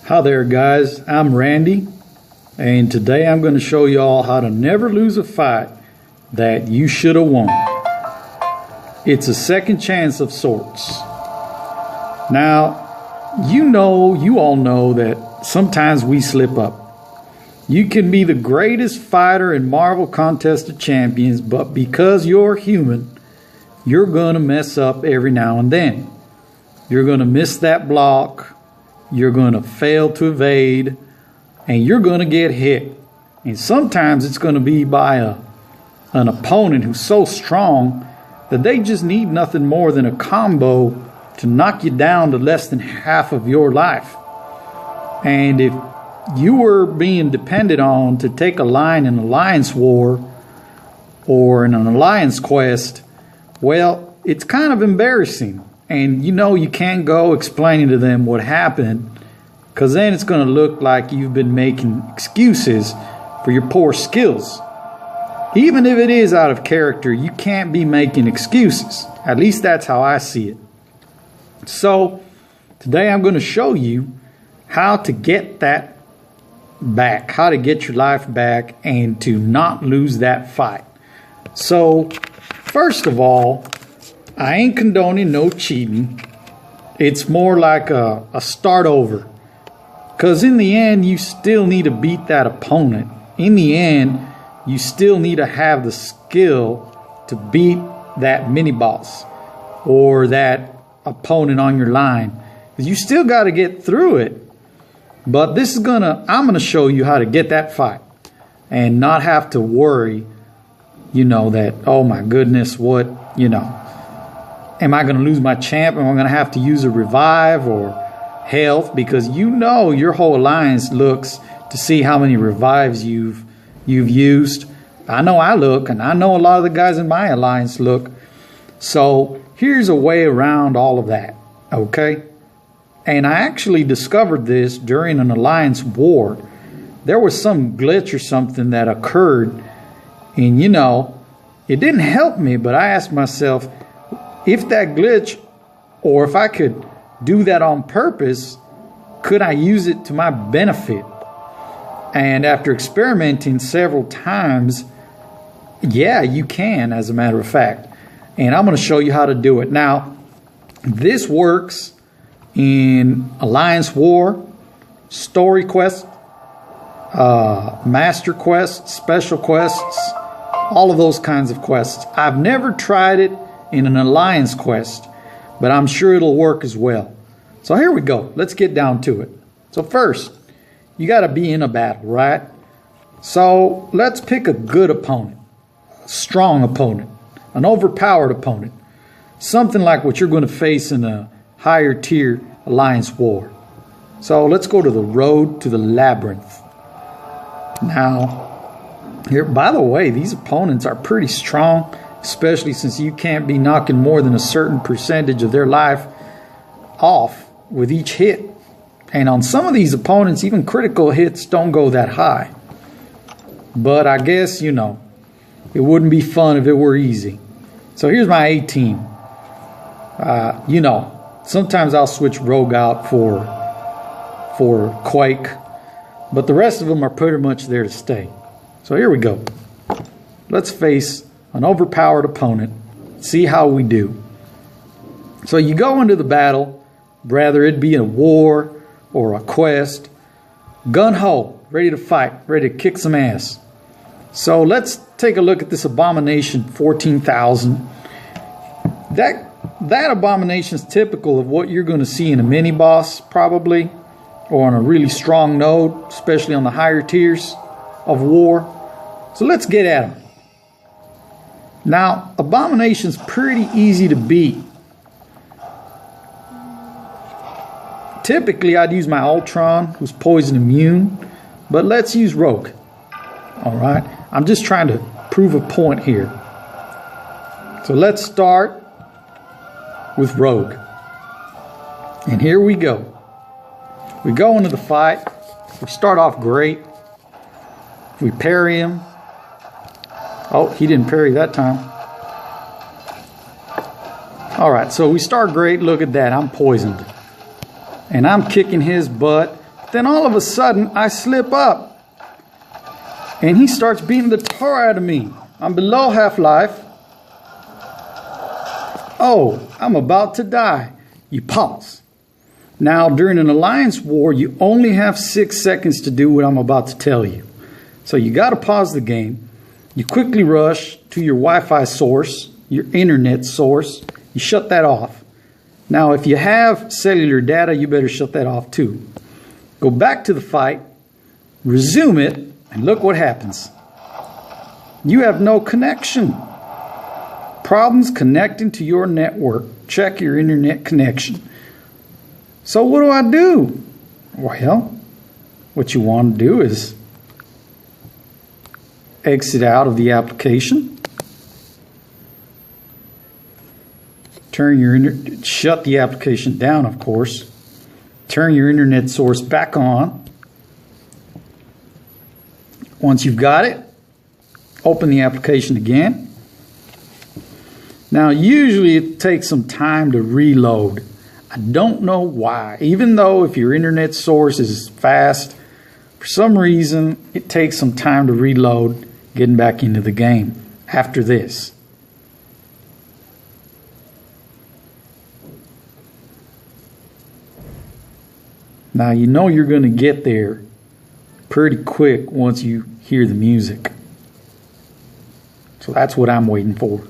Hi there guys, I'm Randy, and today I'm going to show you all how to never lose a fight that you should have won. It's a second chance of sorts. Now, you all know that sometimes we slip up. You can be the greatest fighter in Marvel Contest of Champions, but because you're human, you're going to mess up every now and then. You're going to miss that block. You're going to fail to evade, and you're going to get hit. And sometimes it's going to be by an opponent who's so strong that they just need nothing more than a combo to knock you down to less than half of your life. And if you were being depended on to take a line in Alliance War or in an Alliance Quest, well, it's kind of embarrassing. And you can't go explaining to them what happened, because then it's going to look like you've been making excuses for your poor skills. Even if it is out of character, you can't be making excuses. At least that's how I see it. So today I'm going to show you how to get that back, how to get your life back and to not lose that fight. So first of all, I ain't condoning no cheating. It's more like a start over. Because in the end, you still need to beat that opponent. In the end, you still need to have the skill to beat that mini-boss or that opponent on your line. Because you still got to get through it. But I'm going to show you how to get that fight and not have to worry, that, oh my goodness, what, am I going to lose my champ? Am I going to have to use a revive or health? Because your whole alliance looks to see how many revives you've used. I know I look, and I know a lot of the guys in my alliance look. So here's a way around all of that, okay? And I actually discovered this during an alliance war. There was some glitch or something that occurred, and it didn't help me, but I asked myself, if that glitch, or if I could do that on purpose, could I use it to my benefit? And after experimenting several times, yeah, you can, as a matter of fact. And I'm going to show you how to do it. Now, this works in Alliance War, Story Quest, Master Quests, Special Quests, all of those kinds of quests. I've never tried it in an Alliance Quest, but I'm sure it'll work as well. So here we go. Let's get down to it. So first, you got to be in a battle, right? So let's pick a good opponent, a strong opponent, an overpowered opponent, something like what you're going to face in a higher tier Alliance War. So let's go to the Road to the Labyrinth. Now, here, by the way, these opponents are pretty strong, especially since you can't be knocking more than a certain percentage of their life off with each hit. And on some of these opponents, even critical hits don't go that high. But I guess, it wouldn't be fun if it were easy. So here's my A team. Sometimes I'll switch Rogue out for Quake, but the rest of them are pretty much there to stay. So here we go. Let's face an overpowered opponent, see how we do. So you go into the battle, whether it be a war or a quest, gun-ho, ready to fight, ready to kick some ass. So let's take a look at this Abomination 14,000. That Abomination is typical of what you're going to see in a mini-boss, probably, or on a really strong node, especially on the higher tiers of war. So let's get at him. Now, Abomination's pretty easy to beat. Typically, I'd use my Ultron, who's poison immune, but let's use Rogue. All right? I'm just trying to prove a point here. So let's start with Rogue. And here we go. We go into the fight. We start off great. We parry him. Oh, he didn't parry that time. All right, so we start great. Look at that. I'm poisoned. And I'm kicking his butt, Then all of a sudden, I slip up. And he starts beating the tar out of me. I'm below half-life. Oh, I'm about to die. You pause. Now, during an alliance war, you only have 6 seconds to do what I'm about to tell you. So you got to pause the game. You quickly rush to your Wi-Fi source, your internet source. You shut that off. Now, if you have cellular data, you better shut that off too. Go back to the fight, resume it, and look what happens. You have no connection. Problems connecting to your network. Check your internet connection. So what do? Well, what you want to do is exit out of the application. Shut the application down, of course. Turn your internet source back on. Once you've got it, open the application again. Now, usually it takes some time to reload. I don't know why. Even though if your internet source is fast, for some reason it takes some time to reload getting back into the game after this. Now, you know you're going to get there pretty quick once you hear the music. So that's what I'm waiting for.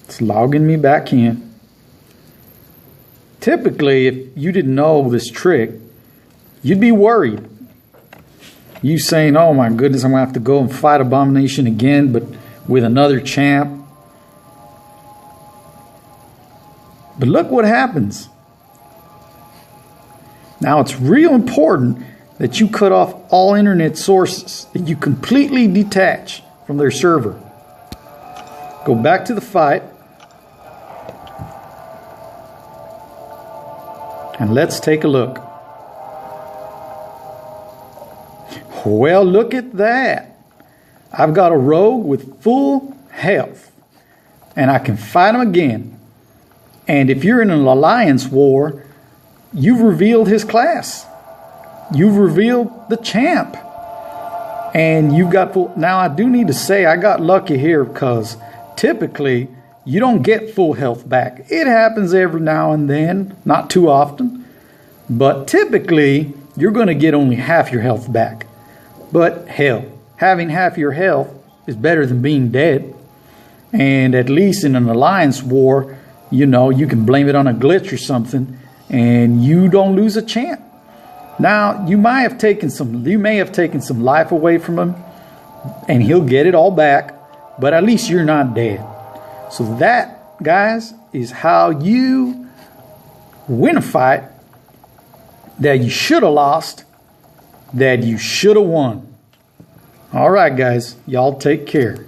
It's logging me back in. Typically, if you didn't know this trick, you'd be worried. You saying, oh my goodness, I'm going to have to go and fight Abomination again, but with another champ. But look what happens. Now, it's real important that you cut off all internet sources, that you completely detach from their server. Go back to the fight. And let's take a look. Well, look at that. I've got a rogue with full health. And I can fight him again. And if you're in an alliance war, you've revealed his class. You've revealed the champ. And you've got full... Now, I do need to say I got lucky here because typically you don't get full health back. It happens every now and then, not too often. But typically, you're going to get only half your health back. But hell, having half your health is better than being dead. And at least in an alliance war, you know, you can blame it on a glitch or something, and you don't lose a champ. Now, you may have taken some life away from him, and he'll get it all back, but at least you're not dead. So that, guys, is how you win a fight that you should have lost, that you should have won. All right, guys, y'all take care.